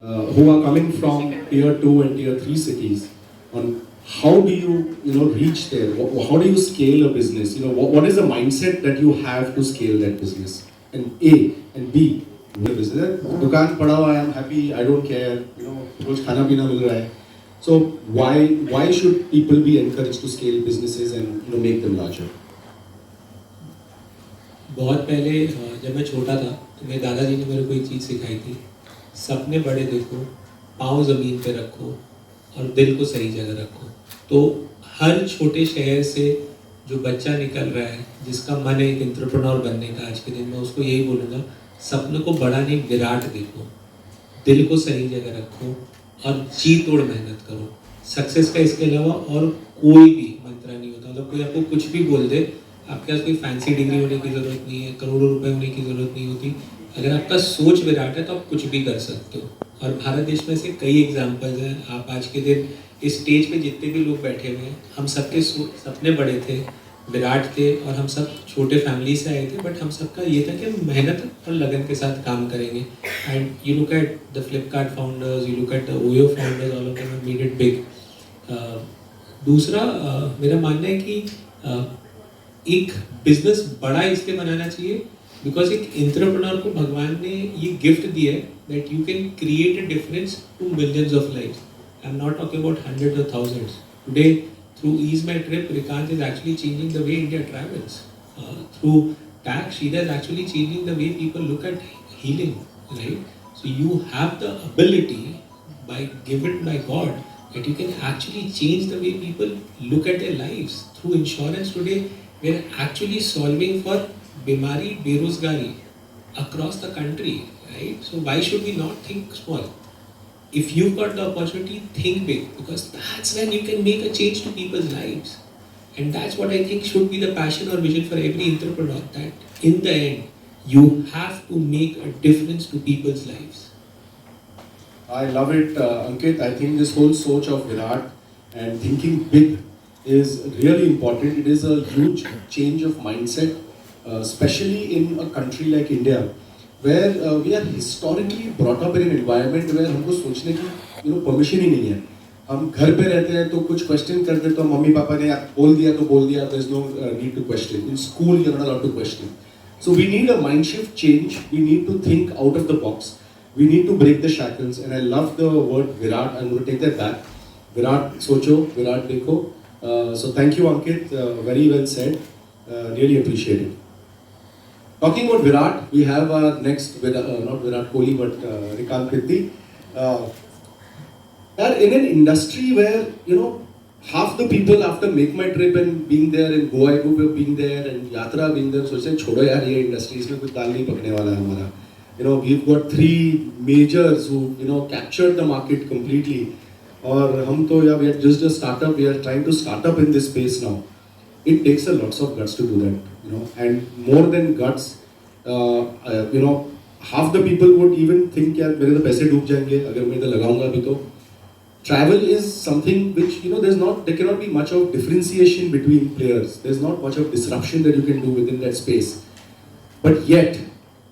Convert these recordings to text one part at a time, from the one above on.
who are coming from tier 2 and tier 3 cities on how do you reach there? How do you scale a business? What is the mindset that you have to scale that business? And A and B, the business. दुकान पड़ा हुआ है, I'm happy, I don't care, रोज खाना पीना मिल रहा है. So why should people be encouraged to scale businesses and make them larger? बहुत पहले जब मैं छोटा था तो मेरे दादाजी ने मेरे को एक चीज़ सिखाई थी, सपने बड़े देखो, पाँव ज़मीन पे रखो और दिल को सही जगह रखो. तो हर छोटे शहर से जो बच्चा निकल रहा है, जिसका मन है एक एंटरप्रेन्योर बनने का आज के दिन में, उसको यही बोलूँगा, सपनों को बड़ा नहीं विराट देखो, दिल को सही जगह रखो और जी तोड़ मेहनत करो. सक्सेस का इसके अलावा और कोई भी मंत्र नहीं होता. मतलब कोई आपको कुछ भी बोल दे, आपके पास कोई फैंसी डिग्री होने की ज़रूरत नहीं है, करोड़ों रुपए होने की ज़रूरत नहीं होती. अगर आपका सोच विराट है तो आप कुछ भी कर सकते हो. और भारत देश में से कई एग्जाम्पल्स हैं. आप आज के दिन इस स्टेज पे जितने भी लोग बैठे हुए हैं, हम सबके सपने बड़े थे, विराट थे, और हम सब छोटे फैमिली से आए थे. बट हम सबका ये था कि हम मेहनत और लगन के साथ काम करेंगे. And you look at the Flipkart founders, you look at the OYO founders, all of them have made it big. दूसरा मेरा मानना है कि एक बिजनेस बड़ा इसलिए बनाना चाहिए बिकॉज एक एंटरप्रेन्योर को भगवान ने ये गिफ्ट दिया है that you can create a difference to millions of lives. I am not talking about hundreds और thousands. Today through Ease My Trip, Rikant is actually changing the way India travels. Through TAC, Sheila is actually changing the way people look at healing, right? So you have the ability, given by God, that you can actually change the way people look at their lives. Through insurance today, we are actually solving for bimari, berozgari across the country, right? So why should we not think small? If you've got the opportunity, think big, because that's when you can make a change to people's lives. And that's what I think should be the passion or vision for every entrepreneur, that in the end, you have to make a difference to people's lives. I love it, Ankit. I think this whole soch of Virat and thinking big is really important. It is a huge change of mindset, especially in a country like India, where we are historically brought up in an environment where हमको सोचने की permission ही नहीं है. हम घर पे रहते हैं तो कुछ क्वेश्चन करते तो मम्मी पापा ने बोल दिया तो बोल दिया. there is no need to question. In school you are not allowed to question. So we need a mind shift change. We need to think out of the box. We need to break the shackles. And I love the word Virat. I'm going to take that back. Virat socho, Virat dekho. So thank you, Ankit. Very well said. Really appreciate it. Talking about Virat, we have our next, not Virat Kohli, but Rikant Krithi. They're in an industry where, half the people after Make My Trip and being there and Goa Group being there and Yatra being there, सोचते हैं छोड़ो यार ये industry, इसमें कुछ दाल नहीं पकने वाला है हमारा. We've got three majors who, captured the market completely. और हम तो यार, we are just a startup, we are trying to start up in this space now. It takes a lots of guts to do that, and more than guts, half the people would even think यार मेरे तो पैसे डूब जाएंगे अगर मैं इधर लगाऊंगा अभी तो. Travel is something which there cannot be much of differentiation between players. There's not much of disruption that you can do within that space. But yet,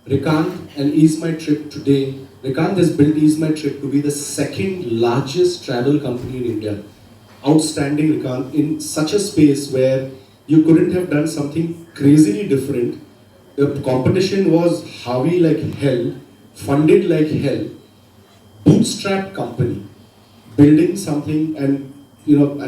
Rikant and Ease My Trip today, Rikant has built Ease My Trip to be the second largest travel company in India. Outstanding, Rikant, in such a space where you couldn't have done something crazily different. The competition was heavy like hell, funded like hell, bootstrap company, building something, and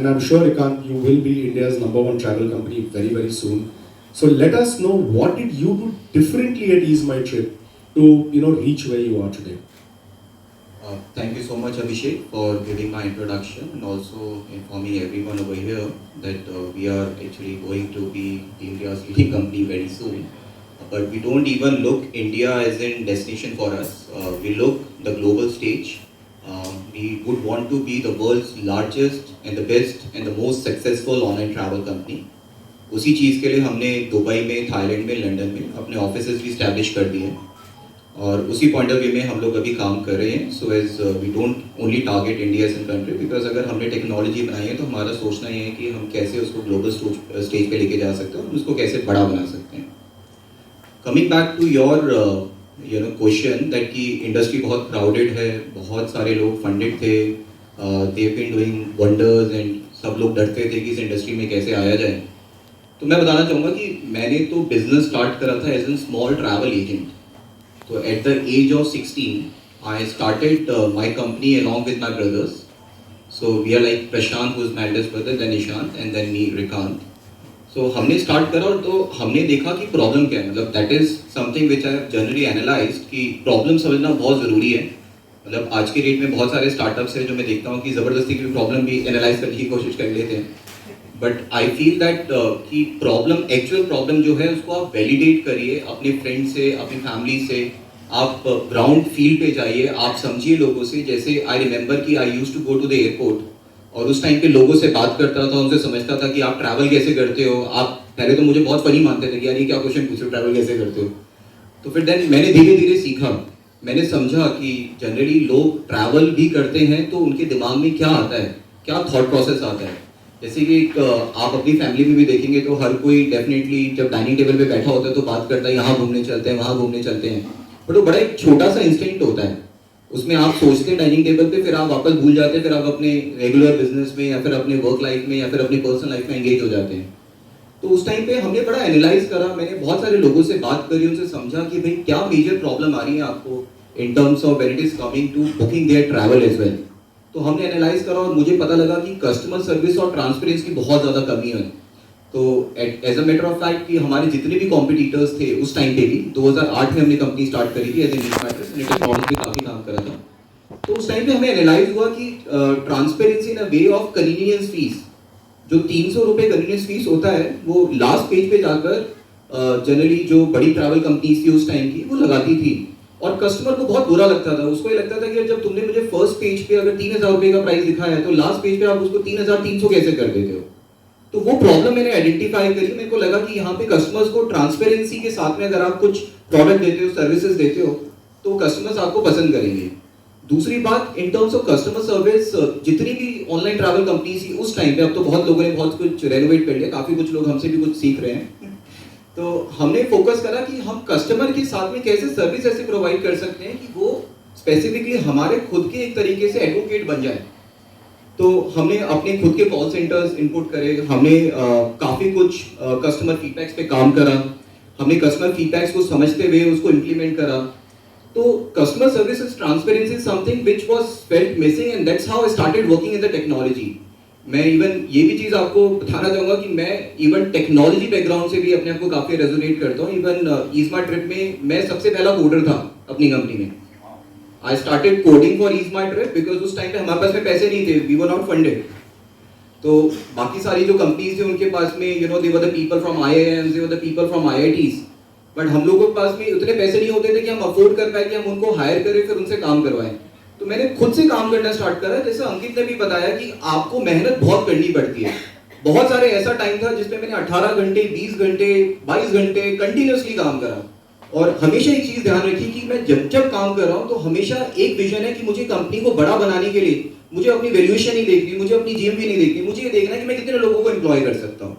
I'm sure, Rikant, you will be India's #1 travel company very, very soon. So let us know, what did you do differently at Ease My Trip to, reach where you are today? Thank you so much, Abhishek, for giving my introduction and also informing everyone over here that we are actually going to be India's leading company very soon. But we don't even look India as a destination for us. We look the global stage. We would want to be the world's largest and the best and the most successful online travel company. उसी चीज़ के लिए हमने Dubai में, Thailand में, London में अपने offices भी establish कर दिए हैं और उसी पॉइंट ऑफ व्यू में हम लोग अभी काम कर रहे हैं. So as we don't only target India as an country, because अगर हमने टेक्नोलॉजी बनाई है तो हमारा सोचना ये है कि हम कैसे उसको ग्लोबल स्टेज पे लेके जा सकते हैं और उसको कैसे बड़ा बना सकते हैं. Coming back to question that कि इंडस्ट्री बहुत क्राउडेड है, बहुत सारे लोग फंडेड थे, they have been doing wonders and सब लोग डरते थे कि इस इंडस्ट्री में कैसे आया जाए। तो मैं बताना चाहूँगा कि मैंने तो बिजनेस स्टार्ट करा था as an small travel agent. तो at the age of 16 I started my company along with my brothers. So we are like Prashant who is my eldest brother, then Ishant and then me Rikant. So हमने start करा और तो हमने देखा कि problem क्या है, मतलब that is something which I have generally analysed कि प्रॉब्लम समझना बहुत ज़रूरी है। मतलब आज के डेट में बहुत सारे स्टार्टअप्स हैं जो मैं देखता हूँ कि ज़बरदस्ती की प्रॉब्लम भी एनालाइज करने की कोशिश कर लेते हैं, बट आई फील दैट कि प्रॉब्लम, एक्चुअल प्रॉब्लम जो है उसको आप वैलिडेट करिए अपने फ्रेंड से, अपनी फैमिली से, आप ग्राउंड फील्ड पे जाइए, आप समझिए लोगों से। जैसे आई रिमेंबर कि I used to go to the airport और उस टाइम पे लोगों से बात करता था, उनसे समझता था कि आप ट्रैवल कैसे करते हो। आप पहले तो मुझे बहुत फनी मानते थे कि यार ये क्या क्वेश्चन पूछ रहे हो, ट्रैवल कैसे करते हो। तो फिर देन मैंने धीरे धीरे सीखा, मैंने समझा कि जनरली लोग ट्रैवल भी करते हैं तो उनके दिमाग में क्या आता है, क्या थॉट प्रोसेस आता है। जैसे कि आप अपनी फैमिली में भी देखेंगे तो हर कोई डेफिनेटली जब डाइनिंग टेबल पे बैठा होता है तो बात करता है यहाँ घूमने चलते हैं, वहाँ घूमने चलते हैं, बट वो बड़ा एक छोटा सा इंस्टिंक्ट होता है। उसमें आप सोचते हैं डाइनिंग टेबल पे, फिर आप वापस भूल जाते हैं, फिर आप अपने रेगुलर बिजनेस में या फिर अपने वर्क लाइफ में या फिर अपनी पर्सनल लाइफ में एंगेज हो जाते हैं। तो उस टाइम पे हमने बड़ा एनालाइज करा, मैंने बहुत सारे लोगों से बात करी, उनसे समझा कि भाई क्या मेजर प्रॉब्लम आ रही है आपको in terms of when it is coming to booking there travel as well. तो हमने एनालाइज करा और मुझे पता लगा कि कस्टमर सर्विस और ट्रांसपेरेंसी की बहुत ज़्यादा कमी है। तो as a matter of fact कि हमारे जितने भी कॉम्पिटिटर्स थे उस टाइम पे भी, 2008 में हमने कंपनी स्टार्ट करी थी एज एन मैट्रेस, मैंने टेक्नोलॉजी पे काफ़ी काम करा था। तो उस टाइम पे हमें एनालाइज हुआ कि transparency in a way of convenience fees, जो 300 रुपये कन्वीनियंस फीस होता है वो लास्ट पेज पे जाकर जनरली जो बड़ी ट्रैवल कंपनीज थी उस टाइम की वो लगाती थी, और कस्टमर को बहुत बुरा लगता था। उसको ये लगता था कि जब तुमने मुझे फर्स्ट पेज पे अगर 3000 रुपये का प्राइस दिखाया है तो लास्ट पेज पे आप उसको 3300 कैसे कर देते हो। तो वो प्रॉब्लम मैंने आइडेंटिफाई करी। मेरे को लगा कि यहाँ पे कस्टमर्स को ट्रांसपेरेंसी के साथ में अगर आप कुछ प्रोडक्ट देते हो, सर्विसेज देते हो, तो कस्टमर्स आपको पसंद करेंगे। दूसरी बात, इन टर्म्स ऑफ कस्टमर सर्विस, जितनी भी ऑनलाइन ट्रैवल कंपनीज थी उस टाइम पे, अब तो बहुत लोगों ने बहुत कुछ रेनोवेट कर लिया, काफी कुछ लोग हमसे भी कुछ सीख रहे हैं। तो हमने फोकस करा कि हम कस्टमर के साथ में कैसे सर्विस ऐसे प्रोवाइड कर सकते हैं कि वो स्पेसिफिकली हमारे खुद के एक तरीके से एडवोकेट बन जाए। तो हमने अपने खुद के कॉल सेंटर्स इनपुट करे, हमने काफ़ी कुछ कस्टमर फीडबैक्स पे काम करा, हमने कस्टमर फीडबैक्स को समझते हुए उसको इम्प्लीमेंट करा। तो customer service transparency is something which was felt missing and that's how I started working in the technology. मैं इवन ये भी चीज़ आपको बताना चाहूँगा कि मैं इवन टेक्नोलॉजी बैकग्राउंड से भी अपने आप को काफ़ी रेजोनेट करता हूँ। इवन ईज़मार्ट ट्रिप में मैं सबसे पहला कोडर था अपनी कंपनी में। I started coding for EaseMart Trip because उस टाइम पे हमारे पास में पैसे नहीं थे, we were not funded। तो बाकी सारी जो कंपनीज थी उनके पास में they were the people from IIMs, they were the people from IITs, but हम लोगों के पास में उतने पैसे नहीं होते थे कि हम अफोर्ड कर पाए कि हम उनको हायर करें फिर उनसे काम करवाएं। तो मैंने खुद से काम करना स्टार्ट करा। जैसे अंकित ने भी बताया कि आपको मेहनत बहुत करनी पड़ती है। बहुत सारे ऐसा टाइम था जिसपे मैंने 18 घंटे, 20 घंटे, 22 घंटे कंटिन्यूसली काम करा। और हमेशा एक चीज ध्यान रखिए कि मैं जब काम कर रहा हूं तो हमेशा एक विजन है कि मुझे कंपनी को बड़ा बनाने के लिए मुझे अपनी वैल्यूएशन नहीं देखनी, मुझे अपनी जीएमवी नहीं देखनी, मुझे ये देखना है कि मैं कितने लोगों को एम्प्लॉय कर सकता हूं।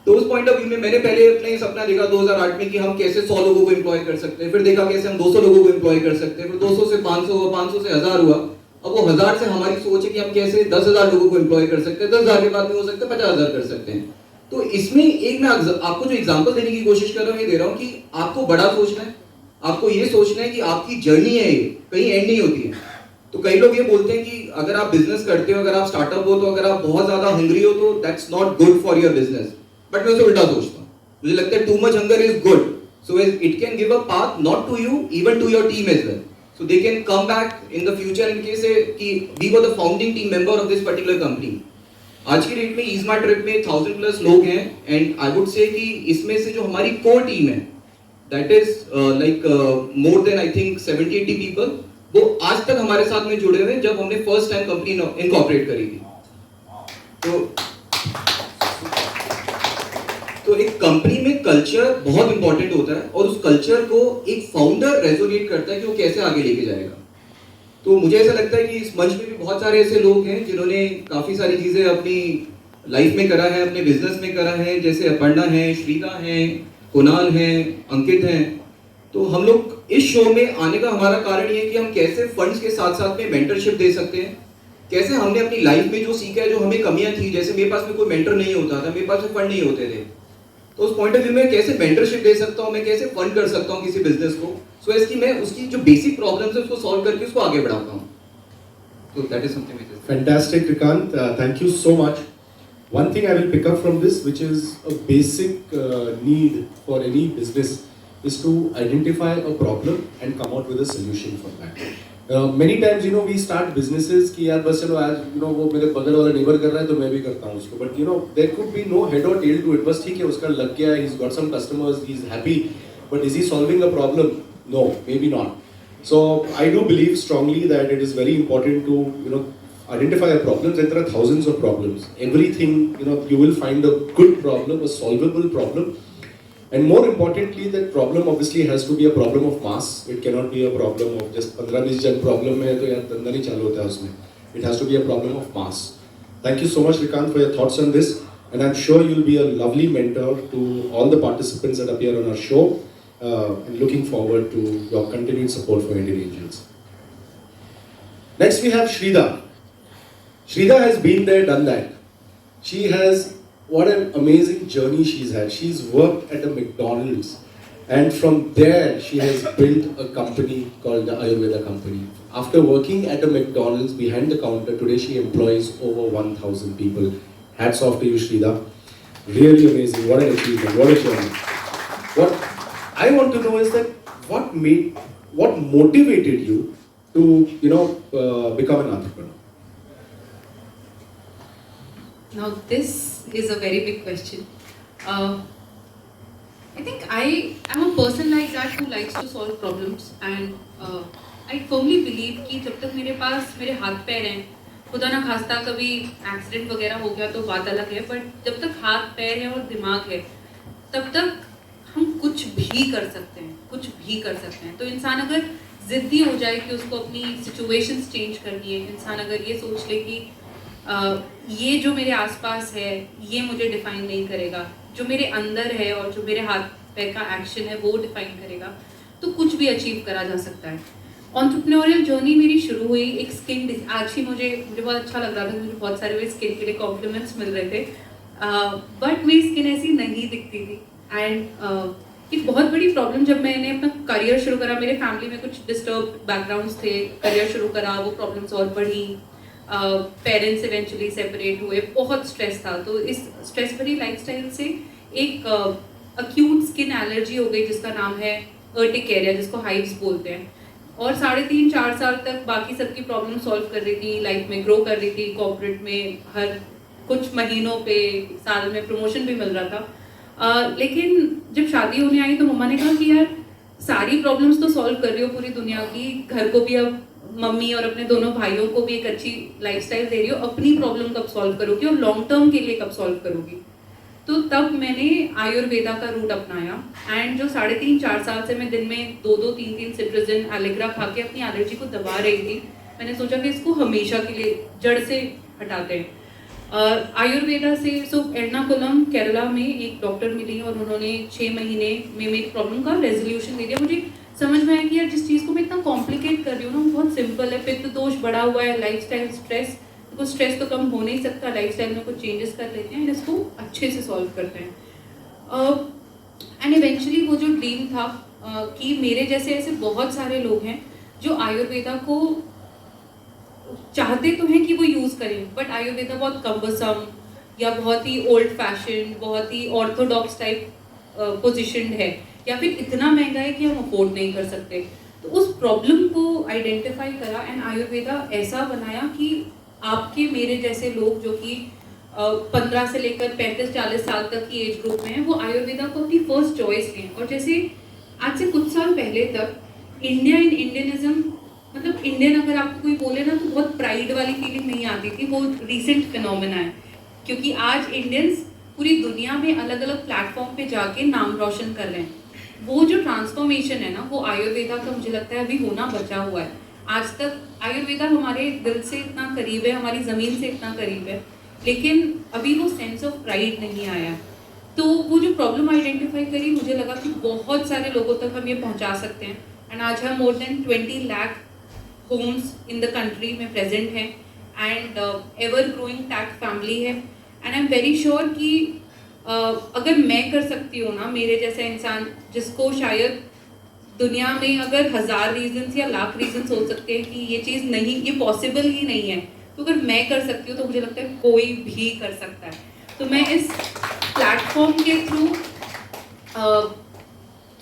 तो उस पॉइंट ऑफ व्यू में मैंने पहले अपने सपना देखा 2008 में कि हम कैसे 100 लोगों को एम्प्लॉय कर सकते हैं, फिर देखा कैसे हम 200 लोगों को एम्प्लॉय कर सकते हैं, फिर 200 से 500 हुआ, 500 से 1000 हुआ। अब वो 1000 से हमारी सोच है कि हम कैसे 10,000 लोगों को एम्प्लॉय कर सकते हैं, 10,000 के बाद में हो सकता है 50,000 कर सकते हैं। तो इसमें एक मैं आपको जो एग्जांपल देने की कोशिश कर रहा हूँ ये दे रहा हूँ कि आपको बड़ा सोचना है, आपको ये सोचना है कि आपकी जर्नी है, कहीं एंड नहीं होती है। तो कई लोग ये बोलते हैं कि अगर आप बिजनेस करते हो, अगर आप स्टार्टअप हो, तो अगर आप बहुत ज्यादा हंग्री हो तो that's not good for your business. But मैं उसे उल्टा सोचता हूँ, मुझे लगता है too much hunger is good, so it can give a path not to you, even to your team as well, so they can come back in the future in case कि we were the founding team member of this particular company। आज की date में ईज़मार्ट trip में 1000+ लोग हैं and I would say कि इसमें से जो हमारी कोर टीम है that is like more than I think 70-80 people, वो आज तक हमारे साथ में जुड़े हुए हैं जब हमने फर्स्ट टाइम कंपनी इनकॉर्पोरेट करी थी। तो एक कंपनी में कल्चर बहुत इंपॉर्टेंट होता है और उस कल्चर को एक फाउंडर रेजोनेट करता है कि वो कैसे आगे लेके जाएगा। तो मुझे ऐसा लगता है कि इस मंच में भी बहुत सारे ऐसे लोग हैं जिन्होंने काफ़ी सारी चीज़ें अपनी लाइफ में करा है, अपने बिजनेस में करा है, जैसे अपर्णा है, श्रीदा है, कुणाल है, अंकित हैं। तो हम लोग इस शो में आने का हमारा कारण ये है कि हम कैसे फंड्स के साथ साथ में मेंटरशिप दे सकते हैं, कैसे हमने अपनी लाइफ में जो सीखा है, जो हमें कमियां थी, जैसे मेरे पास में कोई मेंटर नहीं होता था, मेरे पास में फंड नहीं होते थे, तो उस पॉइंट ऑफ व्यू में कैसे मेंटरशिप दे सकता हूँ, मैं कैसे फंड कर सकता हूँ किसी बिजनेस को, सो इसकी मैं उसकी जो बेसिक प्रॉब्लम्स है उसको सॉल्व करके उसको आगे बढ़ाता हूँ. तो that is something which is Fantastic, Rikant. Thank you so much. One thing I will pick up from this, which is a basic need for any business, is to identify a problem and come out with a solution for that. Many times, we start businesses कि यार बस चलो आज, वो मेरे बगल वाला neighbour कर रहा है तो मैं भी करता हूँ उसको. But there could be no head or tail to it. बस ठीक है, उसका लग गया, he's got some customers, he's happy. But is he solving a problem? No, maybe not. So I do believe strongly that it is very important to, identify a problem. There are thousands of problems. Everything, you will find a good problem, a solvable problem. And more importantly, that problem obviously has to be a problem of mass. It cannot be a problem of just 15-20 जन problem है तो यार धंधा नहीं चालू होता है उसमें. It has to be a problem of mass. Thank you so much, Rikant, for your thoughts on this. And I'm sure you'll be a lovely mentor to all the participants that appear on our show. And looking forward to your continued support for Indian Angels. Next we have Shrida. Shrida has been there, done that. She has, what an amazing journey she's had. She's worked at a McDonald's, and from there she has built a company called the Ayurveda Company. After working at a McDonald's behind the counter, today she employs over 1,000 people. Hats off to you, Shrida. Really amazing. What an achievement. What a journey. What I want to know is that what motivated you to, become an entrepreneur? Now this is a very big question. I think I am a person like that who likes to solve problems, and I firmly believe कि जब तक मेरे पास मेरे हाथ पैर हैं, खुदा ना खास्ता कभी एक्सीडेंट वगैरह हो गया तो बात अलग है, बट जब तक हाथ पैर है और दिमाग है तब तक हम कुछ भी कर सकते हैं, कुछ भी कर सकते हैं. तो इंसान अगर ज़िद्दी हो जाए कि उसको अपनी सिचुएशंस चेंज करनी है, इंसान अगर ये सोच ले कि ये जो मेरे आसपास है ये मुझे डिफाइन नहीं करेगा, जो मेरे अंदर है और जो मेरे हाथ पैर का एक्शन है वो डिफाइन करेगा, तो कुछ भी अचीव करा जा सकता है. एंटरप्रेन्योरियल जर्नी मेरी शुरू हुई एक स्किन, आज ही मुझे बहुत अच्छा लग रहा था, मुझे बहुत सारे मेरी स्किन के लिए कॉम्प्लीमेंट्स मिल रहे थे, बट मेरी स्किन ऐसी नहीं दिखती थी. एंड एक बहुत बड़ी प्रॉब्लम, जब मैंने अपना करियर शुरू करा, मेरे फैमिली में कुछ डिस्टर्ब बैकग्राउंड्स थे, करियर शुरू करा, वो प्रॉब्लम्स और बढ़ी, पेरेंट्स इवेंचुअली सेपरेट हुए, बहुत स्ट्रेस था. तो इस स्ट्रेस भरी लाइफस्टाइल से एक अक्यूट स्किन एलर्जी हो गई जिसका नाम है अर्टिकेरिया, जिसको हाइव्स बोलते हैं. और 3.5-4 साल तक बाकी सबकी प्रॉब्लम सॉल्व कर रही थी, लाइफ में ग्रो कर रही थी, कॉर्पोरेट में हर कुछ महीनों पे, साल में प्रमोशन भी मिल रहा था. लेकिन जब शादी होने आई तो मम्मा ने कहा कि यार सारी प्रॉब्लम्स तो सॉल्व कर रही हो पूरी दुनिया की, घर को भी अब मम्मी और अपने दोनों भाइयों को भी एक अच्छी लाइफस्टाइल दे रही हो, अपनी प्रॉब्लम कब सॉल्व करोगी और लॉन्ग टर्म के लिए कब सॉल्व करोगी. तो तब मैंने आयुर्वेदा का रूट अपनाया. एंड जो 3.5-4 साल से मैं दिन में 2-2, 3-3 सिट्राजिन एलेग्रा खा के अपनी एलर्जी को दबा रही थी, मैंने सोचा कि इसको हमेशा के लिए जड़ से हटाते हैं. आयुर्वेदा से एर्नाकुलम केरला में एक डॉक्टर मिली और उन्होंने 6 महीने में मेरी प्रॉब्लम का रेजोल्यूशन दे दिया. मुझे समझ में आया कि यार जिस चीज़ को मैं इतना कॉम्प्लिकेट कर रही हूँ ना, वो बहुत सिंपल है. पित्त दोष बढ़ा हुआ है, लाइफस्टाइल स्ट्रेस, तो स्ट्रेस तो कम हो नहीं सकता, लाइफस्टाइल में कुछ चेंजेस कर लेते हैं, इसको अच्छे से सॉल्व करते हैं. एंड इवेंचुअली वो जो ड्रीम था कि मेरे जैसे ऐसे बहुत सारे लोग हैं जो आयुर्वेदा को चाहते तो हैं कि वो यूज़ करें, बट आयुर्वेदा बहुत कम्बरसम या बहुत ही ओल्ड फैशन, बहुत ही ऑर्थोडॉक्स टाइप पोजिशनड है, या फिर इतना महंगा है कि हम अफोर्ड नहीं कर सकते. तो उस प्रॉब्लम को आइडेंटिफाई करा एंड आयुर्वेदा ऐसा बनाया कि आपके मेरे जैसे लोग जो कि 15 से लेकर 35-40 साल तक की एज ग्रुप में हैं, वो आयुर्वेदा को अपनी फर्स्ट चॉइस लें. और जैसे आज से कुछ साल पहले तक इंडिया इन इंडियनिज्म, मतलब इंडियन अगर आपको कोई बोले ना तो बहुत प्राइड वाली फीलिंग नहीं आती थी, वो रिसेंट फिनोमेना है. क्योंकि आज इंडियंस पूरी दुनिया में अलग अलग प्लेटफॉर्म पे जाके नाम रोशन कर रहे हैं. वो जो ट्रांसफॉर्मेशन है ना, वो आयुर्वेदा का मुझे लगता है अभी होना बचा हुआ है. आज तक आयुर्वेदा हमारे दिल से इतना करीब है, हमारी ज़मीन से इतना करीब है, लेकिन अभी वो सेंस ऑफ प्राइड नहीं आया. तो वो जो प्रॉब्लम आइडेंटिफाई करी, मुझे लगा कि बहुत सारे लोगों तक हम ये पहुंचा सकते हैं. एंड आज हम more than 20 lakh homes in the country में प्रेजेंट हैं and ever growing tech family है and I am very sure कि अगर मैं कर सकती हूँ ना, मेरे जैसा इंसान जिसको शायद दुनिया में अगर 1000 रीजंस या लाख रीजंस हो सकते हैं कि ये चीज़ नहीं, ये पॉसिबल ही नहीं है, तो अगर मैं कर सकती हूँ तो मुझे लगता है कोई भी कर सकता है। तो मैं इस प्लेटफॉर्म के थ्रू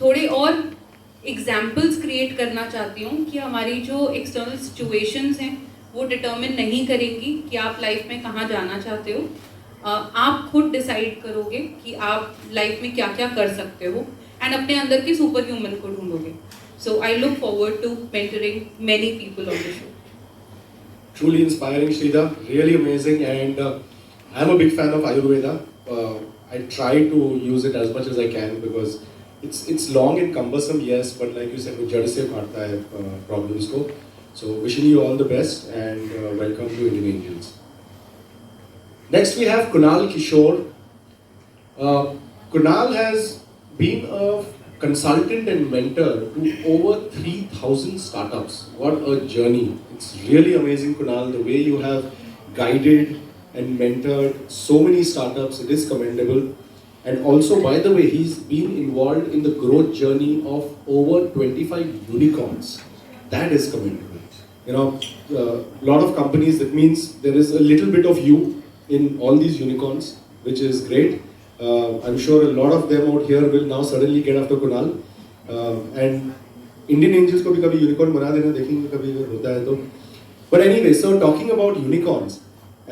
थोड़े और एग्जाम्पल्स क्रिएट करना चाहती हूँ कि हमारी जो एक्सटर्नल सिचुएशंस हैं वो डिटर्मिन नहीं करेंगी कि आप लाइफ में कहाँ जाना चाहते हो। आप खुद डिसाइड करोगे कि आप लाइफ में क्या क्या कर सकते हो एंड अपने अंदर की सुपर ह्यूमन को ढूंढोगे। So I look forward to mentoring many people on the show. Truly inspiring, Sridhar. Really amazing, and I'm a big fan of Ayurveda. I try to use it as much as I can because it's long and cumbersome, yes, but like you said, वो जड़ से काटता है problems को. So wishing you all the best and welcome to Indian Angels. Next we have Kunal Kishore. Kunal has been a consultant and mentor to over 3,000 startups. What a journey. It's really amazing, Kunal, the way you have guided and mentored so many startups. It is commendable. And also, by the way, he's been involved in the growth journey of over 25 unicorns. That is commendable. You know, a lot of companies, that means there is a little bit of you in all these unicorns, which is great. I'm sure a lot of them out here will now suddenly get after Kunal. And Indian Angels को भी कभी unicorn बना देना, देखेंगे कभी अगर होता है तो. But anyway, so talking about unicorns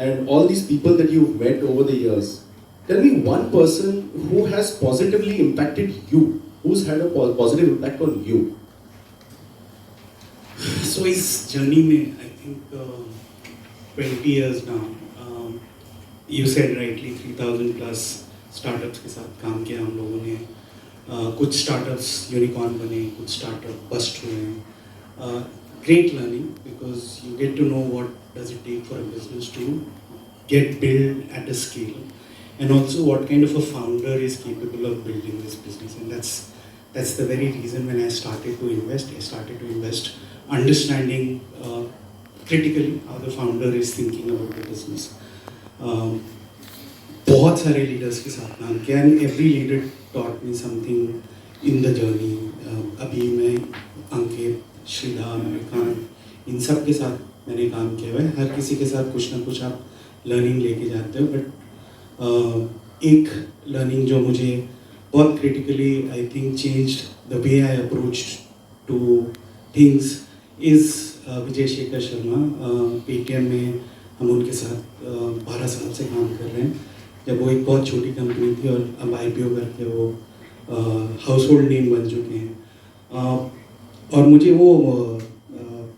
and all these people that you've met over the years, tell me one person who has positively impacted you, who's had a positive impact on you. So इस journey में I think 20 years now. You said rightly 3,000 plus startups के साथ काम किया हम लोगों ने. कुछ startups unicorn बने, कुछ startup bust हुए हैं. Great learning because you get to know what does it take for a business to get built at a scale, and also what kind of a founder is capable of building this business. And that's the very reason when I started to invest understanding critically how the founder is thinking about the business. बहुत सारे leaders के साथ काम किया and every leader taught me something in the journey. अभी मैं अंकित, श्रीधा, मेहकान, इन सब के साथ मैंने काम किया हुआ है. हर किसी के साथ कुछ ना कुछ आप लर्निंग लेके जाते हो. बट एक लर्निंग जो मुझे बहुत critically I think changed the way I approach two things is Vijay Shekhar Sharma. Paytm में हम उनके साथ 12 साल से काम कर रहे हैं. जब वो एक बहुत छोटी कंपनी थी और अब IPO करके वो हाउस होल्ड नेम बन चुके हैं. और मुझे वो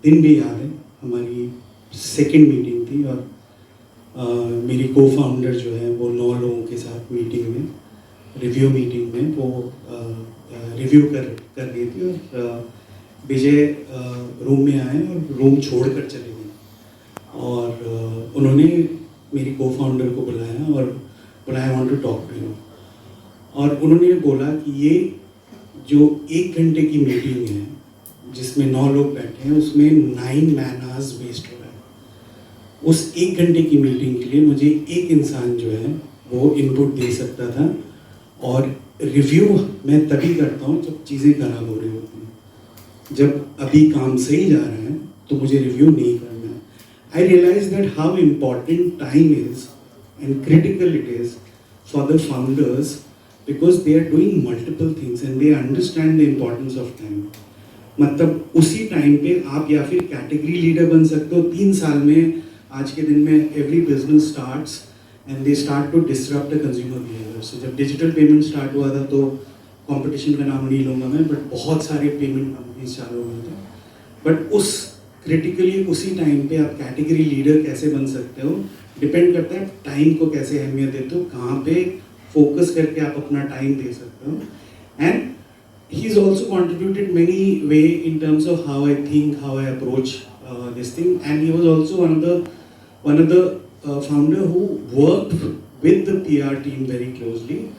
दिन भी याद है. हमारी सेकंड मीटिंग थी और मेरी को फाउंडर जो है वो 9 लोगों के साथ मीटिंग में, रिव्यू मीटिंग में वो रिव्यू कर रही थी. और विजय रूम में आए और रूम छोड़कर चले गए. और उन्होंने मेरी को फाउंडर को बुलाया और बोला I want to talk to you. और उन्होंने बोला कि ये जो 1 घंटे की मीटिंग है जिसमें 9 लोग बैठे हैं उसमें 9 मैन आवर्स वेस्ट हो रहा है. उस 1 घंटे की मीटिंग के लिए मुझे एक इंसान जो है वो इनपुट दे सकता था. और रिव्यू मैं तभी करता हूँ जब चीज़ें खराब हो रही होती हैं. जब अभी काम सही जा रहा है तो मुझे रिव्यू नहीं करना है. I realized that how important time is and critical it is for the founders because they are doing multiple things and they understand the importance of time. मतलब उसी टाइम पे आप या फिर कैटेगरी लीडर बन सकते हो. 3 साल में आज के दिन में every business starts and they start to disrupt the consumer behavior. So जब डिजिटल पेमेंट स्टार्ट हुआ था तो कंपटीशन का नाम नहीं लूँगा मैं, बट बहुत सारे पेमेंट कंपनीज चालू हुए थे. बट उस क्रिटिकली उसी टाइम पे आप कैटेगरी लीडर कैसे बन सकते हो डिपेंड करता है टाइम को कैसे अहमियत देते हो, कहाँ पे फोकस करके आप अपना टाइम दे सकते हो. And he is also contributed many way in terms of how I think, how I approach this thing. And he was also one of the founder who worked with the PR team very closely.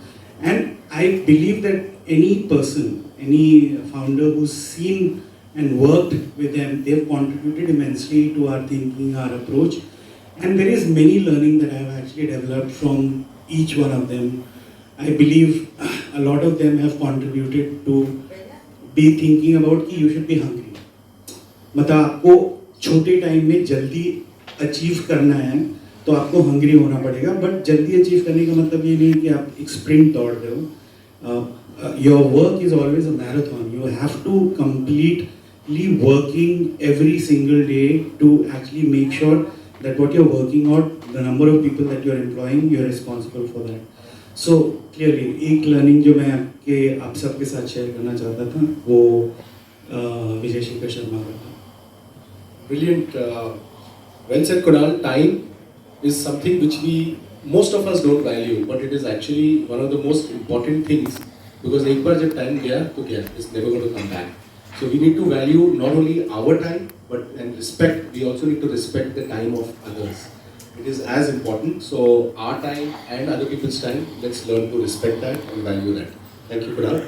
And I believe that any person, any founder who's seen and worked with them. They've contributed immensely to our thinking, our approach. And there is many learning that I have actually developed from each one of them. I believe a lot of them have contributed to be thinking about कि you should be hungry. मतलब आपको छोटे time में जल्दी achieve करना है तो आपको हंग्री होना पड़ेगा, बट जल्दी अचीव करने का मतलब ये नहीं कि आप एक स्प्रिंट दौड़ रहे हो. Your work is always a marathon. You have to completely working every single day to actually make sure that what you are working out, the number of people that you are employing, you are responsible for that. So clearly एक learning जो मैं आप सबके साथ share करना चाहता था वो विजय शेखर शर्मा का था. Brilliant. Well said, Kunal. Time is something which most of us don't value, but it is actually one of the most important things, because एक बार जब time गया तो गया, it's never going to come back. So we need to value not only our time, but and respect. We also need to respect the time of others. It is as important. So our time and other people's time, let's learn to respect that and value that. Thank you, Kunal.